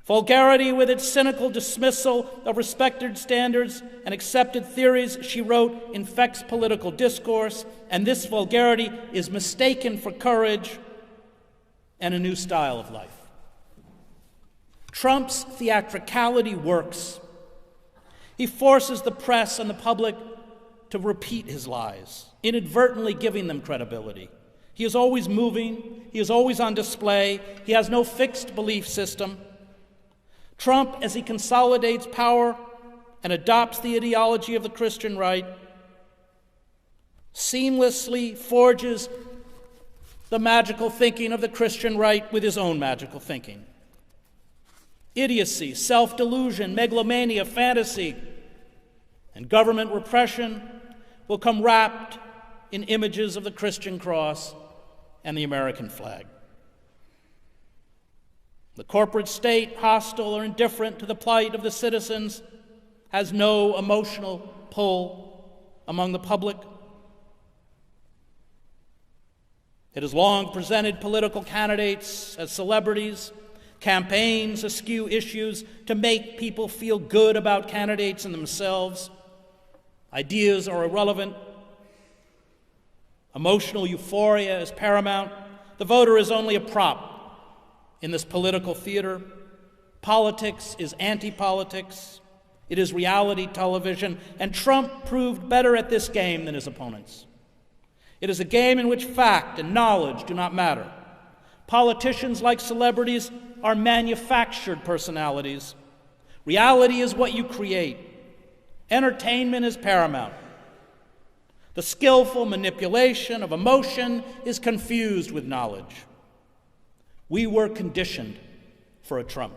Speaker 1: Vulgarity, with its cynical dismissal of respected standards and accepted theories, she wrote, infects political discourse, and this vulgarity is mistaken for courage and a new style of life. Trump's theatricality works. He forces the press and the public to repeat his lies, inadvertently giving them credibility. He is always moving. He is always on display. He has no fixed belief system. Trump, as he consolidates power and adopts the ideology of the Christian right, seamlessly forges the magical thinking of the Christian right with his own magical thinking. Idiocy, self-delusion, megalomania, fantasy, and government repression will come wrapped in images of the Christian cross and the American flag. The corporate state, hostile or indifferent to the plight of the citizens, has no emotional pull among the public. It has long presented political candidates as celebrities. Campaigns eschew issues to make people feel good about candidates and themselves. Ideas are irrelevant. Emotional euphoria is paramount. The voter is only a prop in this political theater. Politics is anti-politics. It is reality television, and Trump proved better at this game than his opponents. It is a game in which fact and knowledge do not matter. Politicians, like celebrities, are manufactured personalities. Reality is what you create. Entertainment is paramount. The skillful manipulation of emotion is confused with knowledge. We were conditioned for a Trump.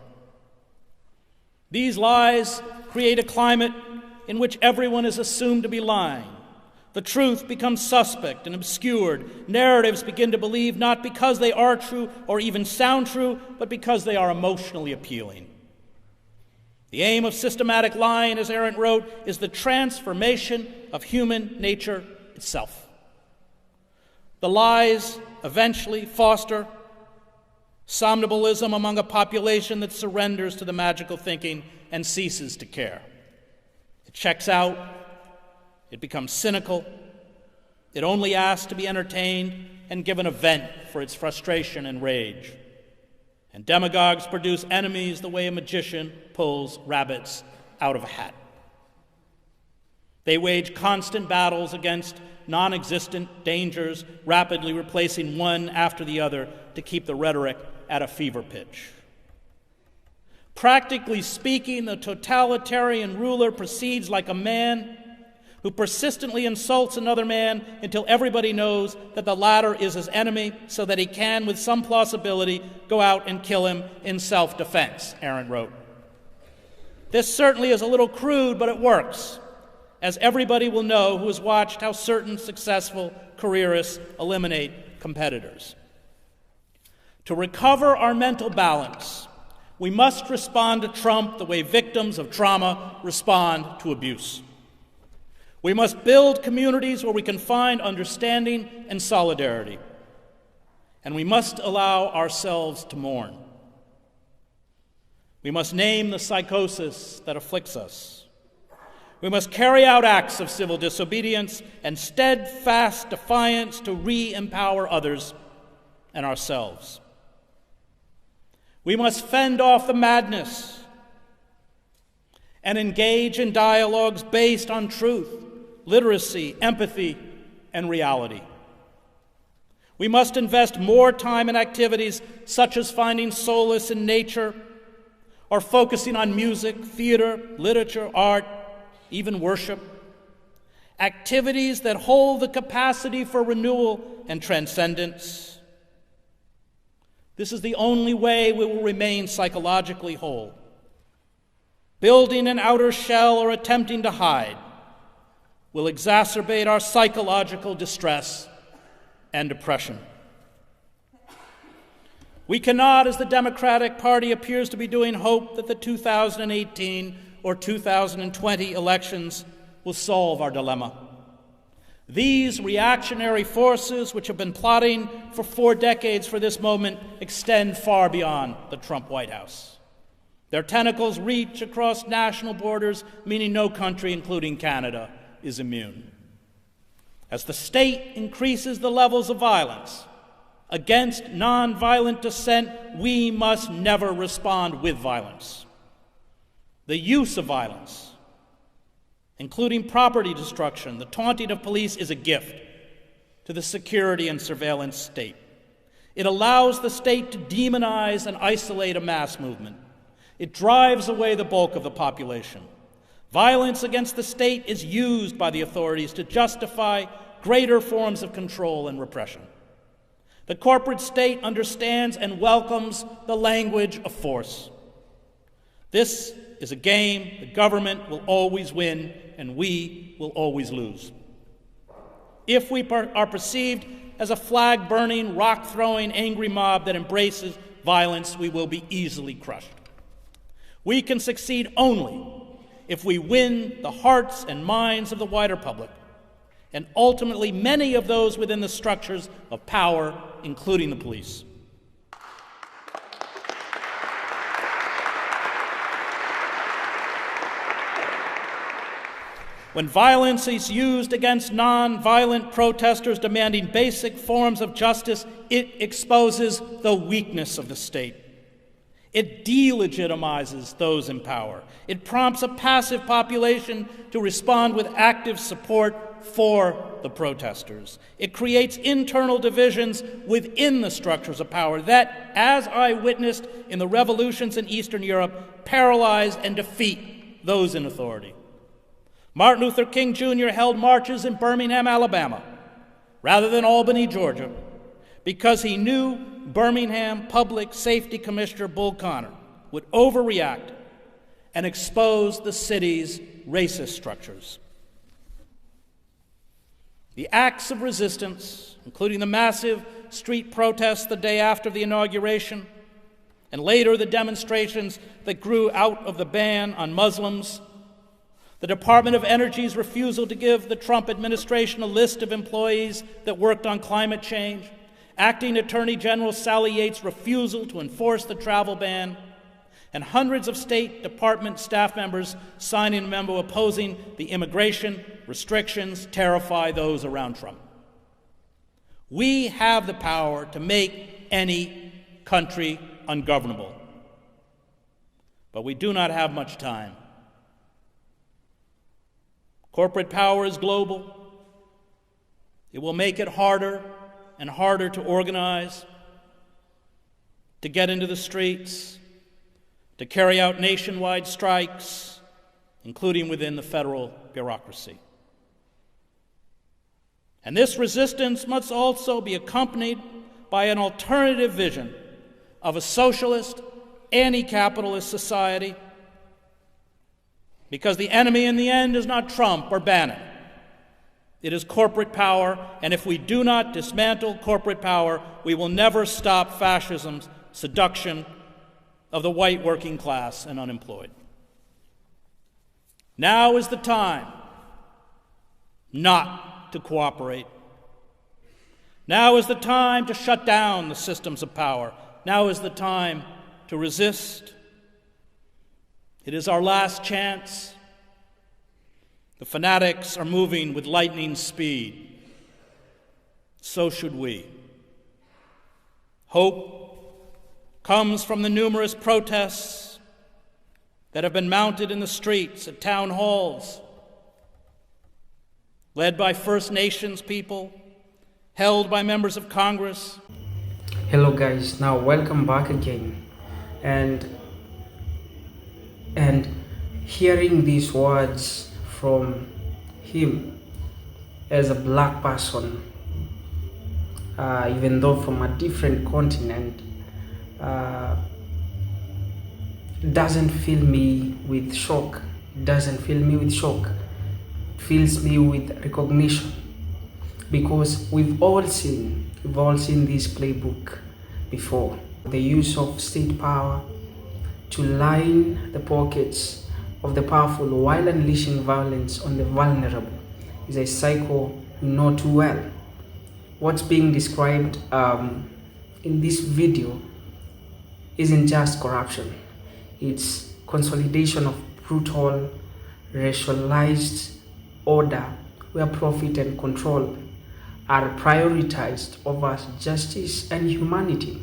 Speaker 1: These lies create a climate in which everyone is assumed to be lying. The truth becomes suspect and obscured. Narratives begin to believe not because they are true or even sound true, but because they are emotionally appealing. The aim of systematic lying, as Arendt wrote, is the transformation of human nature itself. The lies eventually foster somnambulism among a population that surrenders to the magical thinking and ceases to care. It checks out. It becomes cynical. It only asks to be entertained and given a vent for its frustration and rage. And demagogues produce enemies the way a magician pulls rabbits out of a hat. They wage constant battles against non-existent dangers, rapidly replacing one after the other to keep the rhetoric at a fever pitch. Practically speaking, the totalitarian ruler proceeds like a man who persistently insults another man until everybody knows that the latter is his enemy, so that he can, with some plausibility, go out and kill him in self-defense, Arendt wrote. This certainly is a little crude, but it works, as everybody will know who has watched how certain successful careerists eliminate competitors. To recover our mental balance, we must respond to Trump the way victims of trauma respond to abuse. We must build communities where we can find understanding and solidarity. And we must allow ourselves to mourn. We must name the psychosis that afflicts us. We must carry out acts of civil disobedience and steadfast defiance to re-empower others and ourselves. We must fend off the madness and engage in dialogues based on truth, literacy, empathy, and reality. We must invest more time in activities such as finding solace in nature or focusing on music, theater, literature, art, even worship. Activities that hold the capacity for renewal and transcendence. This is the only way we will remain psychologically whole. Building an outer shell or attempting to hide will exacerbate our psychological distress and depression. We cannot, as the Democratic Party appears to be doing, hope that the 2018 or 2020 elections will solve our dilemma. These reactionary forces, which have been plotting for 4 decades for this moment, extend far beyond the Trump White House. Their tentacles reach across national borders, meaning no country, including Canada, is immune. As the state increases the levels of violence, Against nonviolent dissent, we must never respond with violence. The use of violence, including property destruction, the taunting of police, is a gift to the security and surveillance state. It allows the state to demonize and isolate a mass movement. It drives away the bulk of the population. Violence against the state is used by the authorities to justify greater forms of control and repression. The corporate state understands and welcomes the language of force. This is a game the government will always win and we will always lose. If we are perceived as a flag-burning, rock-throwing, angry mob that embraces violence, we will be easily crushed. We can succeed only if we win the hearts and minds of the wider public, and ultimately many of those within the structures of power, including the police. When violence is used against non-violent protesters demanding basic forms of justice, it exposes the weakness of the state. It delegitimizes those in power. It prompts a passive population to respond with active support for the protesters. It creates internal divisions within the structures of power that, as I witnessed in the revolutions in Eastern Europe, paralyze and defeat those in authority. Martin Luther King Jr. held marches in Birmingham, Alabama, rather than Albany, Georgia, because he knew Birmingham Public Safety Commissioner Bull Connor would overreact and expose the city's racist structures. The acts of resistance, including the massive street protests the day after the inauguration, and later the demonstrations that grew out of the ban on Muslims, the Department of Energy's refusal to give the Trump administration a list of employees that worked on climate change, Acting Attorney General Sally Yates' refusal to enforce the travel ban, and hundreds of State Department staff members signing a memo opposing the immigration restrictions terrify those around Trump. We have the power to make any country ungovernable, but we do not have much time. Corporate power is global. It will make it harder and harder to organize, to get into the streets, to carry out nationwide strikes, including within the federal bureaucracy. And this resistance must also be accompanied by an alternative vision of a socialist, anti-capitalist society, because the enemy in the end is not Trump or Bannon. It is corporate power, and if we do not dismantle corporate power, we will never stop fascism's seduction of the white working class and unemployed. Now is the time not to cooperate. Now is the time to shut down the systems of power. Now is the time to resist. It is our last chance. The fanatics are moving with lightning speed. So should we. Hope comes from the numerous protests that have been mounted in the streets, at town halls, led by First Nations people, held by members of Congress.
Speaker 2: Hello guys, now welcome back again. And hearing these words from him as a black person, even though from a different continent, doesn't fill me with shock. It fills me with recognition, because we've all seen this playbook before. The use of state power to line the pockets of the powerful while unleashing violence on the vulnerable is a cycle you know too well. What's being described in this video isn't just corruption. It's consolidation of brutal, racialized order where profit and control are prioritized over justice and humanity.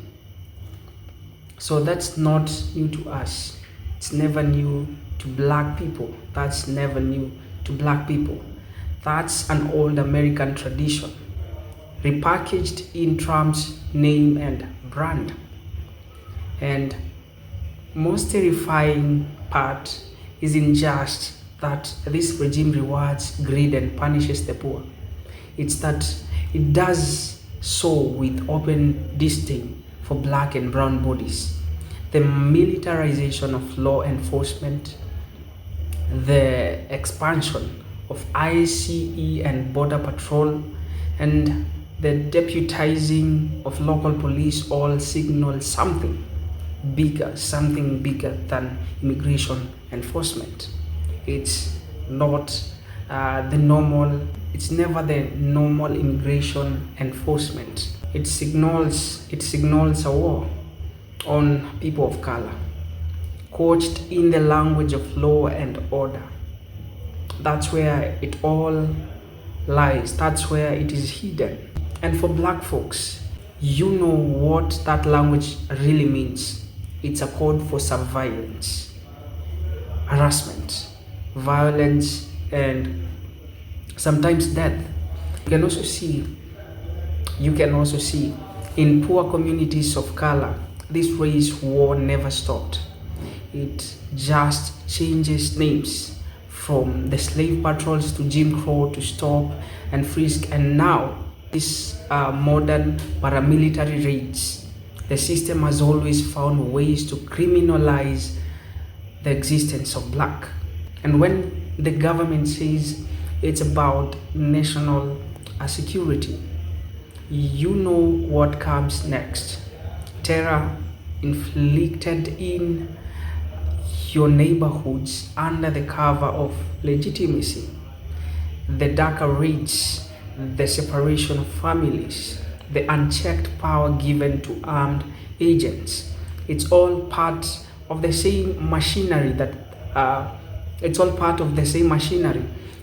Speaker 2: So that's not new to us. It's never new to black people. That's never new to black people. That's an old American tradition, repackaged in Trump's name and brand. And most terrifying part isn't just that this regime rewards greed and punishes the poor. It's that it does so with open disdain for black and brown bodies. The militarization of law enforcement, the expansion of ICE and Border Patrol, and the deputizing of local police all signal something bigger than immigration enforcement. It's not it's never the normal immigration enforcement. It signals a war on people of color, coached in the language of law and order. That's where it all lies. That's where it is hidden. And for black folks, you know what that language really means. It's a code for surveillance, harassment, violence, and sometimes death. You can also see in poor communities of color, this race war never stopped. It just changes names, from the slave patrols to Jim Crow to stop and frisk, and now these modern paramilitary raids. The system has always found ways to criminalize the existence of black. And when the government says it's about national security, you know what comes next. Terror inflicted in your neighborhoods under the cover of legitimacy. The darker raids, the separation of families, the unchecked power given to armed agents. It's all part of the same machinery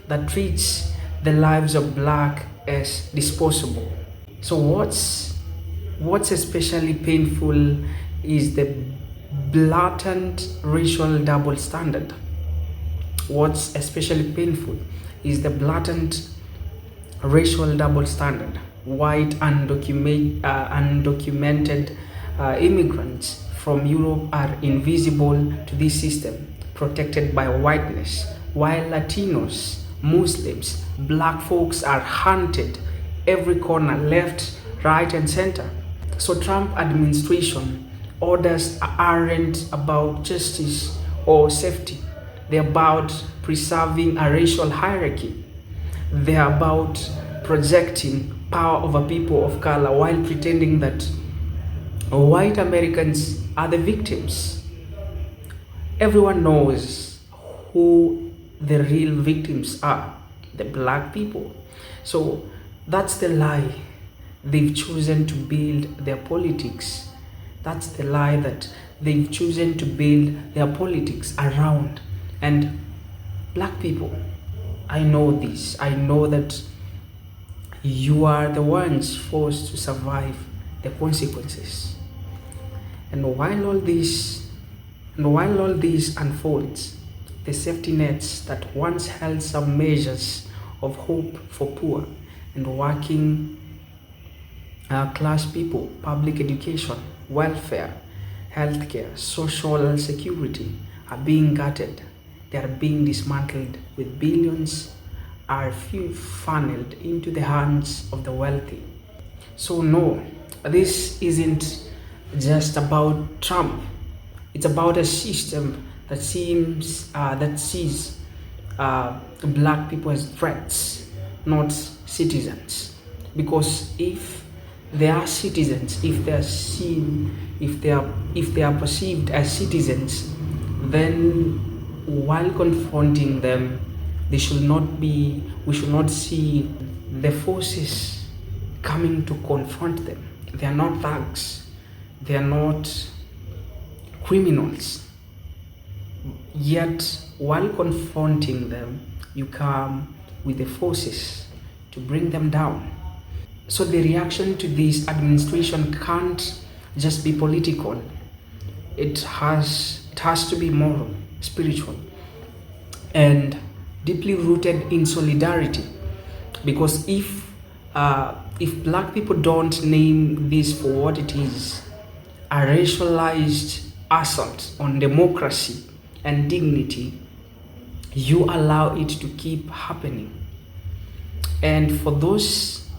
Speaker 2: that treats the lives of black as disposable. So what's especially painful is the blatant racial double standard. What's especially painful is the blatant racial double standard. White undocumented immigrants from Europe are invisible to this system, protected by whiteness, while Latinos, Muslims, black folks are hunted every corner, left, right, and center. So Trump administration orders aren't about justice or safety. They're about preserving a racial hierarchy. They're about projecting power over people of color while pretending that white Americans are the victims. Everyone knows who the real victims are, the black people. So that's the lie they've chosen to build their politics. That's the lie that they've chosen to build their politics around. And black people, I know this. I know that you are the ones forced to survive the consequences. And while all this unfolds, the safety nets that once held some measures of hope for poor and working class people, public education, welfare, healthcare, social security, are being gutted. They are being dismantled, with billions are funneled into the hands of the wealthy. So no, this isn't just about Trump. It's about a system that sees black people as threats, not citizens. Because if they are citizens, if they are perceived as citizens, then while confronting them, we should not see the forces coming to confront them. They are not thugs. They are not criminals. Yet, while confronting them, you come with the forces to bring them down. So the reaction to this administration can't just be political. It has to be moral, spiritual, and deeply rooted in solidarity. Because if black people don't name this for what it is, a racialized assault on democracy and dignity, you allow it to keep happening. And for those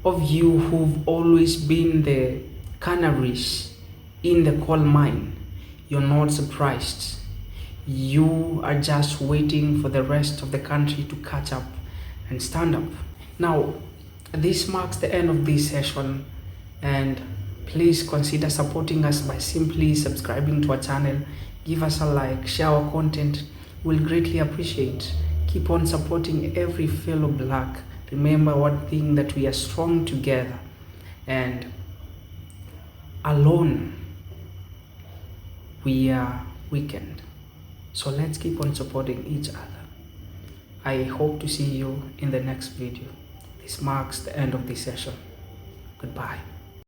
Speaker 2: of you who've always been the canaries in the coal mine, you're not surprised. You are just waiting for the rest of the country to catch up and stand up. Now, this marks the end of this session, and please consider supporting us by simply subscribing to our channel. Give us a like, share our content. We'll greatly appreciate. Keep on supporting every fellow black. Remember one thing, that we are strong together, and alone we are weakened. So let's keep on supporting each other. I hope to see you in the next video. This marks the end of this session. Goodbye.